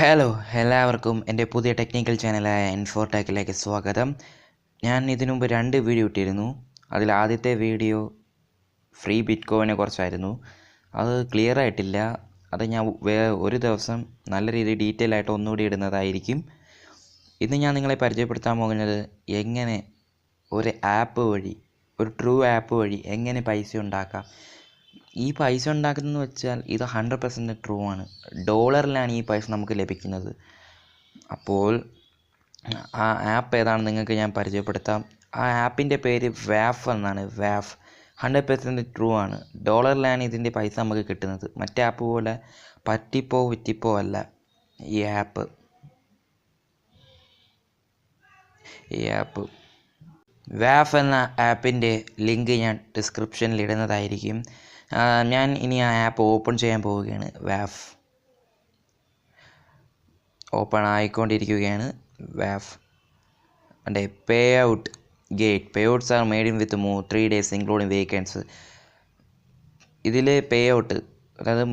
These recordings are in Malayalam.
ഹലോ എല്ലാവർക്കും എൻ്റെ പുതിയ ടെക്നിക്കൽ ചാനലായ ഇൻഫോടെക്കിലേക്ക് സ്വാഗതം. ഞാൻ ഇതിനു മുമ്പ് 2 വീഡിയോ ഇട്ടിരുന്നു. അതിൽ ആദ്യത്തെ വീഡിയോ ഫ്രീ ബിറ്റ് കോയിനെ കുറിച്ചായിരുന്നു. അത് ക്ലിയർ ആയിട്ടില്ല. അത് ഞാൻ ഒരു ദിവസം നല്ല രീതിയിൽ ഡീറ്റെയിൽ ആയിട്ട് ഒന്നുകൂടി ഇടുന്നതായിരിക്കും. ഇന്ന് ഞാൻ നിങ്ങളെ പരിചയപ്പെടുത്താൻ പോകുന്നത് എങ്ങനെ ഒരു ആപ്പ് വഴി, ഒരു ട്രൂ ആപ്പ് വഴി എങ്ങനെ പൈസ ഉണ്ടാക്കാം. ഈ പൈസ ഉണ്ടാക്കുന്നതെന്ന് വെച്ചാൽ ഇത് 100% ട്രൂ ആണ്. ഡോളറിലാണ് ഈ പൈസ നമുക്ക് ലഭിക്കുന്നത്. അപ്പോൾ ആ ആപ്പ് ഏതാണെന്ന് നിങ്ങൾക്ക് ഞാൻ പരിചയപ്പെടുത്താം. ആ ആപ്പിൻ്റെ പേര് വാഫ് എന്നാണ്. വാഫ് 100% ട്രൂ ആണ്. ഡോളറിലാണ് ഇതിൻ്റെ പൈസ നമുക്ക് കിട്ടുന്നത്. മറ്റേ ആപ്പ് പോലെ പറ്റിപ്പോ വിറ്റിപ്പോ അല്ല ഈ ആപ്പ്. വാഫ് എന്ന ആപ്പിൻ്റെ ലിങ്ക് ഞാൻ ഡിസ്ക്രിപ്ഷനിൽ ഇടുന്നതായിരിക്കും. ഞാൻ ഇനി ആ ആപ്പ് ഓപ്പൺ ചെയ്യാൻ പോവുകയാണ്. വാഫ് ഓപ്പൺ ആയിക്കൊണ്ടിരിക്കുകയാണ്. വാഫ് അതെ, pay out gate. Pay outs are made in with 3 days including weekends. ഇതിൽ പേ ഔട്ട്, അതായത്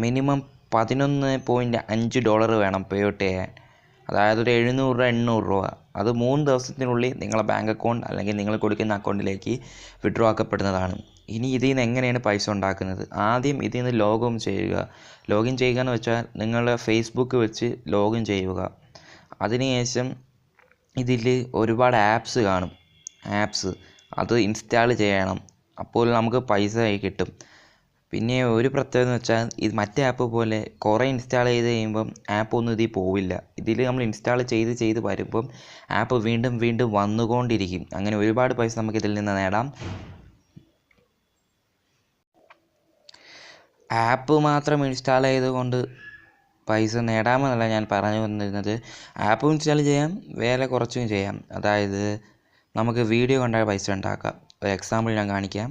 മിനിമം $11.5 വേണം പേ ഔട്ട് ചെയ്യാൻ. അതായത് ഒരു 700-800 രൂപ. അത് 3 ദിവസത്തിനുള്ളിൽ നിങ്ങളെ ബാങ്ക് അക്കൗണ്ട് അല്ലെങ്കിൽ നിങ്ങൾ കൊടുക്കുന്ന അക്കൗണ്ടിലേക്ക് വിഡ്രോ ആക്കപ്പെടുന്നതാണ്. ഇനി ഇതിൽ നിന്ന് എങ്ങനെയാണ് പൈസ ഉണ്ടാക്കുന്നത്? ആദ്യം ഇതിൽ നിന്ന് ലോഗിൻ ചെയ്യുക. ലോഗിൻ ചെയ്യുക എന്ന് വെച്ചാൽ നിങ്ങളുടെ ഫേസ്ബുക്ക് വെച്ച് ലോഗിൻ ചെയ്യുക. അതിനുശേഷം ഇതിൽ ഒരുപാട് ആപ്സ് കാണും. അത് ഇൻസ്റ്റാൾ ചെയ്യണം. അപ്പോൾ നമുക്ക് പൈസ കിട്ടും. പിന്നെ ഒരു പ്രത്യേകത എന്ന് വെച്ചാൽ ഇത് മറ്റേ ആപ്പ് പോലെ കുറേ ഇൻസ്റ്റാൾ ചെയ്ത് കഴിയുമ്പം ആപ്പ് ഒന്നും ഇതിൽ പോവില്ല. ഇതിൽ നമ്മൾ ഇൻസ്റ്റാൾ ചെയ്ത് വരുമ്പം ആപ്പ് വീണ്ടും വന്നുകൊണ്ടിരിക്കും. അങ്ങനെ ഒരുപാട് പൈസ നമുക്ക് ഇതിൽ നിന്ന് നേടാം. ആപ്പ് മാത്രം ഇൻസ്റ്റാൾ ചെയ്തുകൊണ്ട് പൈസ നേടാമെന്നല്ല ഞാൻ പറഞ്ഞു വന്നിരുന്നത്. ആപ്പ് ഇൻസ്റ്റാൾ ചെയ്യാം, വേറെ കുറച്ചും ചെയ്യാം. അതായത് നമുക്ക് വീഡിയോ കണ്ടാൽ പൈസ ഉണ്ടാക്കാം. ഒരു എക്സാമ്പിൾ ഞാൻ കാണിക്കാം.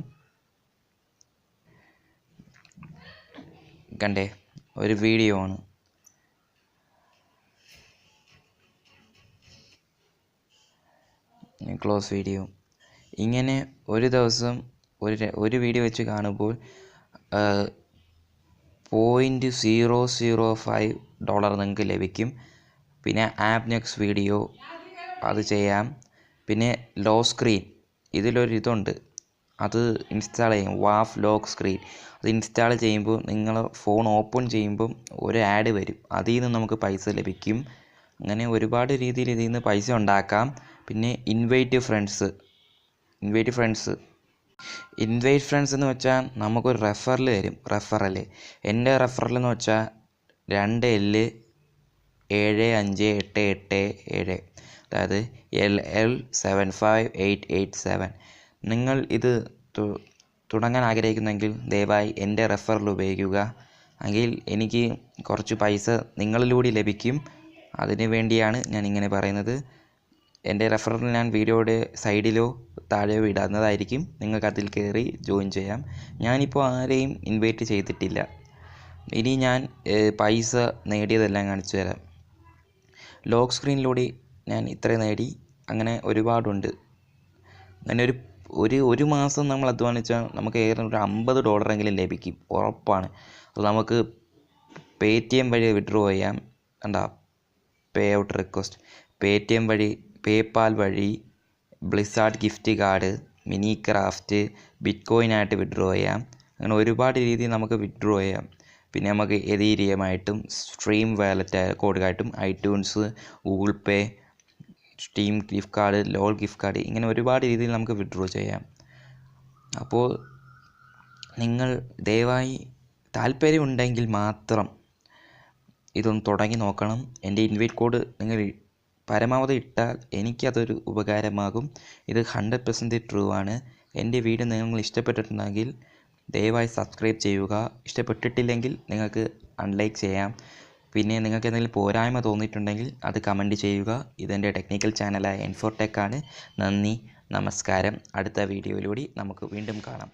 കണ്ടേ, ഒരു വീഡിയോ ആണ്. Close video. ഇങ്ങനെ ഒരു ദിവസം ഒരു വീഡിയോ വെച്ച് കാണുമ്പോൾ $0.005 നിങ്ങൾക്ക് ലഭിക്കും. പിന്നെ ആപ്പ് നെക്സ്റ്റ് വീഡിയോ അത് ചെയ്യാം. പിന്നെ ലോ സ്ക്രീൻ, ഇതുണ്ട്. അത് ഇൻസ്റ്റാൾ ചെയ്യും. വാഫ് ലോക്ക് സ്ക്രീൻ. അത് ഇൻസ്റ്റാൾ ചെയ്യുമ്പോൾ നിങ്ങൾ ഫോൺ ഓപ്പൺ ചെയ്യുമ്പം ഒരു ആഡ് വരും. അതിൽ നിന്ന് നമുക്ക് പൈസ ലഭിക്കും. അങ്ങനെ ഒരുപാട് രീതിയിൽ ഇതിൽ നിന്ന് പൈസ ഉണ്ടാക്കാം. പിന്നെ ഇൻവൈറ്റ് ഫ്രണ്ട്സ് എന്ന് വെച്ചാൽ നമുക്കൊരു റെഫറൽ തരും. എൻ്റെ റെഫറൽ എന്ന് വെച്ചാൽ 2L75887, അതായത് LL75887. നിങ്ങൾ ഇത് തുടങ്ങാൻ ആഗ്രഹിക്കുന്നെങ്കിൽ ദയവായി എൻ്റെ റെഫറൽ ഉപയോഗിക്കുക. എങ്കിൽ എനിക്ക് കുറച്ച് പൈസ നിങ്ങളിലൂടെ ലഭിക്കും. അതിനു വേണ്ടിയാണ് ഞാൻ ഇങ്ങനെ പറയുന്നത്. എൻ്റെ റെഫറൽ ഞാൻ വീഡിയോയുടെ സൈഡിലോ താഴെയോ ഇടുന്നതായിരിക്കും. നിങ്ങൾക്ക് അതിൽ കയറി ജോയിൻ ചെയ്യാം. ഞാനിപ്പോൾ ആരെയും ഇൻവൈറ്റ് ചെയ്തിട്ടില്ല. ഇനി ഞാൻ പൈസ നേടിയതെല്ലാം കാണിച്ചു തരാം. ലോക്ക് സ്ക്രീനിലൂടെ ഞാൻ ഇത്ര നേടി. അങ്ങനെ ഒരുപാടുണ്ട്. അങ്ങനെ ഒരു മാസം നമ്മൾ അധ്വാനിച്ചാൽ നമുക്ക് ഏകദേശം ഒരു $50 ലഭിക്കും, ഉറപ്പാണ്. അത് നമുക്ക് paytm വഴി വിഡ്രോ ചെയ്യാം. കണ്ടാ, പേ ഔട്ട് റിക്വസ്റ്റ്. paytm വഴി, പേപ്പാൽ വഴി, Blizzard gift card, Minecraft, bit കോയിനായിട്ട് വിഡ്രോ ചെയ്യാം. അങ്ങനെ ഒരുപാട് രീതിയിൽ നമുക്ക് വിഡ്രോ ചെയ്യാം. പിന്നെ നമുക്ക് എതീരിയമായിട്ടും സ്ട്രീം വാലറ്റ് കോഡായിട്ടും iTunes, Google Pay, Steam gift card, LoL gift card, ഇങ്ങനെ ഒരുപാട് രീതിയിൽ നമുക്ക് വിഡ്രോ ചെയ്യാം. അപ്പോൾ നിങ്ങൾ ദയവായി താല്പര്യമുണ്ടെങ്കിൽ മാത്രം ഇതൊന്ന് തുടങ്ങി നോക്കണം. എൻ്റെ ഇൻവൈറ്റ് കോഡ് നിങ്ങൾ പരമാവധി ഇട്ടാൽ എനിക്കതൊരു ഉപകാരമാകും. ഇത് 100% ട്രൂ ആണ്. എൻ്റെ വീഡിയോ നിങ്ങൾ ഇഷ്ടപ്പെട്ടിട്ടുണ്ടെങ്കിൽ ദയവായി സബ്സ്ക്രൈബ് ചെയ്യുക. ഇഷ്ടപ്പെട്ടിട്ടില്ലെങ്കിൽ നിങ്ങൾക്ക് അൺലൈക്ക് ചെയ്യാം. പിന്നെ നിങ്ങൾക്ക് എന്തെങ്കിലും പോരായ്മ തോന്നിയിട്ടുണ്ടെങ്കിൽ അത് കമൻറ്റ് ചെയ്യുക. ഇതെൻ്റെ ടെക്നിക്കൽ ചാനലായ ഇൻഫോടെക് ആണ്. നന്ദി, നമസ്കാരം. അടുത്ത വീഡിയോയിലൂടെ നമുക്ക് വീണ്ടും കാണാം.